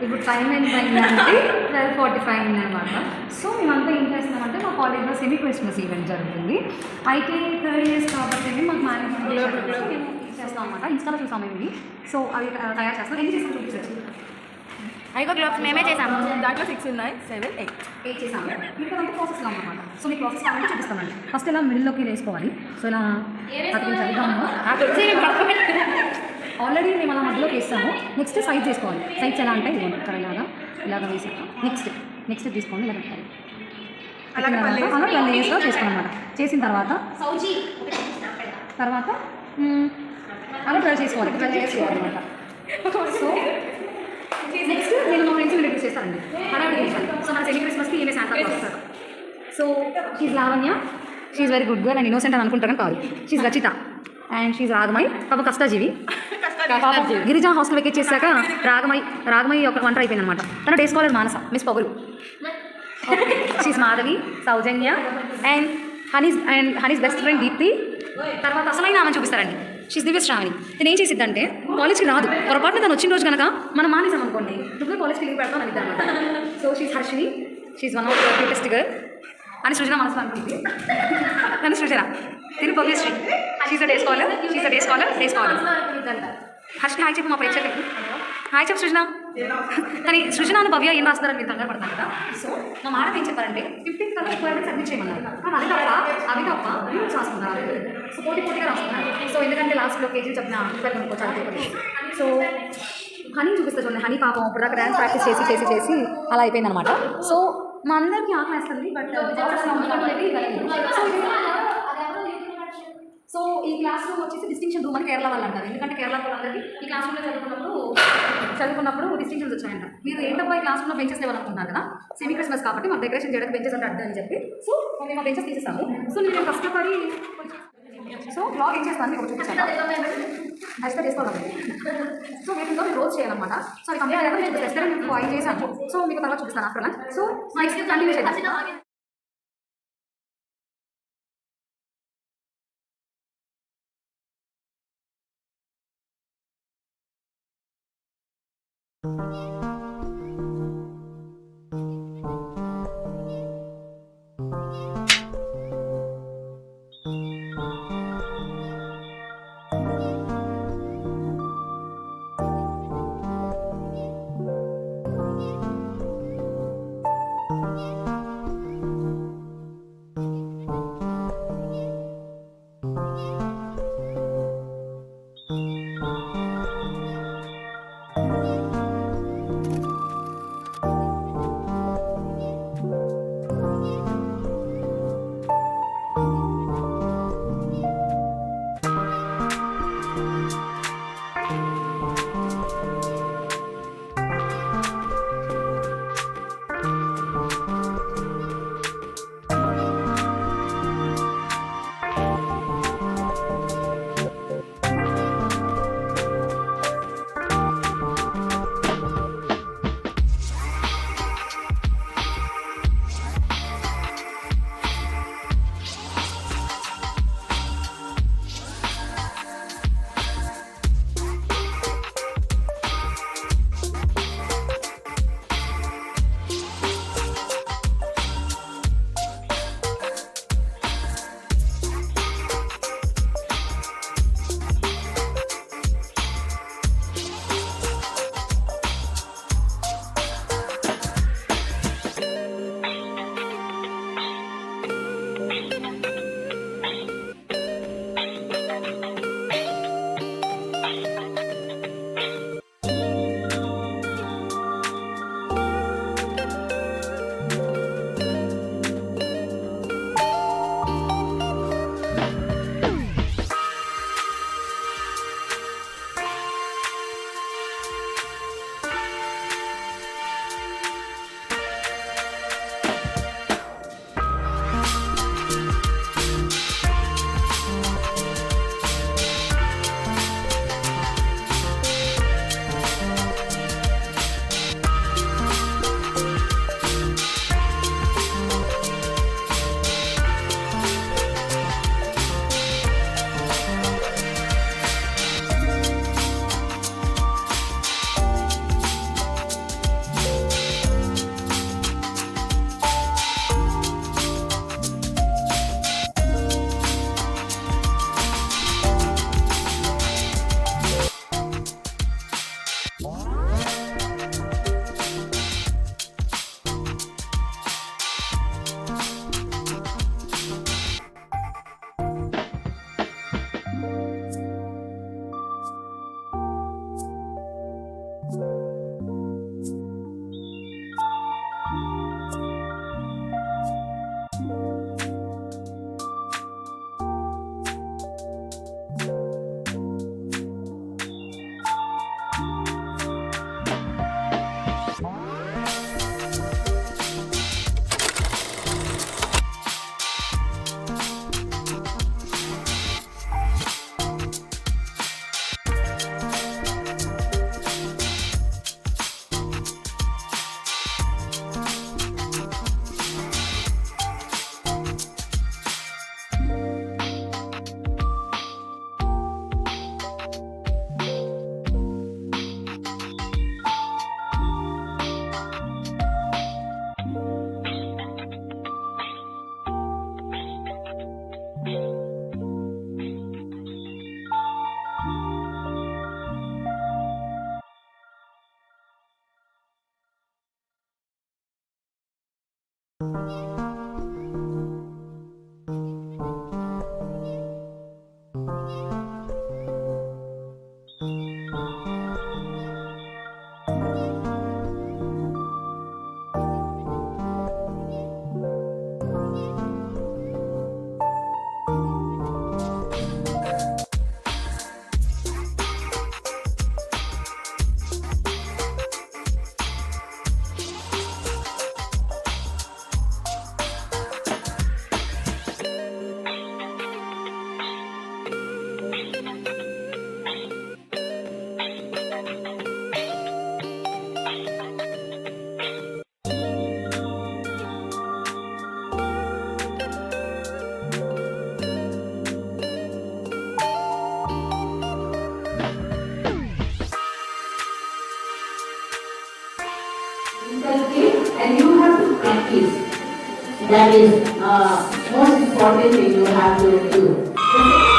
ఇప్పుడు టైం ఎంత అయిందంటే 12:45 అయిందనమాట. సో మేమంతా ఏం చేస్తున్నామంటే మా కాలేజ్లో సెమీ క్రిస్మస్ ఈవెంట్ జరుగుతుంది. అయితే 3 ఇయర్స్ కాబట్టి మాకు మేనేజ్మెంట్ చేస్తాం అనమాట. ఇన్స్టాలో చూసాము ఇవి. సో అవి తయారు చేస్తాం. ఎన్ని చేస్తాం చూపించచ్చు. ఐగో గ్లోవ్స్ మేమే చేసాము. దాంట్లో 6 ఉన్నాయి, 7, 8 చేసాము. మీకు అంతా ప్రాసెస్లో అనమాట. సో మీ ప్రాసెస్ కావాలని చూపిస్తామండి. ఫస్ట్ ఇలా మిడిల్లోకి వేసుకోవాలి. సో ఇలా ఆల్రెడీ మేము అలా మధ్యలోకి వేస్తాము. నెక్స్ట్ సైజ్ చేసుకోవాలి. సైజ్ ఎలా అంటే ఇవ్వండి ఇక్కడ ఇలాగా వేసాక నెక్స్ట్ తీసుకోండి. ఇలా పెట్టాలి. అలా లేస్గా చేసుకోవాలన్నమాట. చేసిన తర్వాత అలా ట్రై చేసుకోవాలి. ట్రై చేసుకోవాలన్నమాట. సో నెక్స్ట్ నేను మా ఫ్రెండ్స్ ఇంట్రడ్యూస్ చేస్తానండి. అలాగే చేశాను. సో మన సెమీ క్రిస్మస్కి ఈమె శాంతా క్లాస్ వస్తారు. So she's Lavanya, she's very good girl and innocent అని అనుకుంటాను కాదు. She's Rachitha and she's Ragamai. పాప కష్టాజీవి. గిరిజా హాస్టల్ వెకేట్ చేశాక రాగమై ఒక వంటర్ అయిపోయింది అనమాట. తన డే స్కాలర్ మానస, మిస్ పొగరు. She's Madhavi, Soujanya and Honey's best friend Deepthi. తర్వాత అసలైన ఆమె చూపిస్తారండి. షీజ్ దివ్య శ్రావణి. నేను ఏం చేసిద్దంటే కాలేజ్కి రాదు. పొరపాటున తను వచ్చిన రోజు కనుక మనం మానేసాం అనుకోండి, నువ్వు కాలేజ్కి లీవ్ పెడతాను అని అనమాట. So she's Harshini, she's one of the cutest girl అని సృజన మనసులో అనుకుంది. కానీ సృజన తిని పబ్లిశ్రీ. She's day scholar. Harshini hi చెప్పు మా ప్రేక్షకులకి. హాయ్ చెప్పు సృజన. కానీ సృజన భవ్య ఏం రాస్తున్నారని మీరు కంగారు పడతాను కదా. సో మా మేడం ఏం చెప్పారంటే 15 కల్లా రిక్వైర్మెంట్ సబ్మిట్ చేయమన్నారు. కానీ అవి తప్ప రూల్స్ రాసుకున్నారు. సో పోటీగా రాసుకున్నారు. సో ఎందుకంటే లాస్ట్లో కేజీ చెప్పిన కొనుక్కోవచ్చు. సో హనీ చూపిస్తా చూడండి. హనీ పాపం ఇప్పుడు దాకా డ్యాన్స్ ప్రాక్టీస్ చేసి అలా అయిపోయిందనమాట. సో మా అందరికీ ఆకలి వేస్తుంది. బట్ సో ఈ క్లాస్ రూమ్ వచ్చేసి డిస్టింక్షన్ రూమ్ అని కేరళ వాళ్ళు అంటారు. ఎందుకంటే కేరళ వాళ్ళందరికీ ఈ క్లాస్ రూమ్లో చదువుకున్నప్పుడు డిస్టింక్షన్స్ వచ్చాయంట. మీరు ఏంటబ్బా ఈ క్లాస్ రూమ్లో బెంచెస్ లేవాలనుకుంటున్నారు కదా. సెమీ క్రిస్మస్ కాబట్టి మాకు డెకరేషన్ చేయడానికి బెంచెస్ అంటే అర్థం అని చెప్పి సో మేము ఆ బెంచెస్ తీసేస్తాము. సో నేను కష్టపడి సో బ్లాగ్ ఏం చేస్తాను మీకు చూపించాను. అయితే చేసుకోవాలి. సో వీటితో మీరు రోజు చేయాలన్నమాట. సో అది కంప్లీట్ అయ్యాక నేను రెస్టారెంట్ మీకు ఆయిల్ చేశాను. సో మీకు తర్వాత చూపిస్తాను after lunch. So next continue చేద్దాం. And you have to practice. That is most important thing you have to do.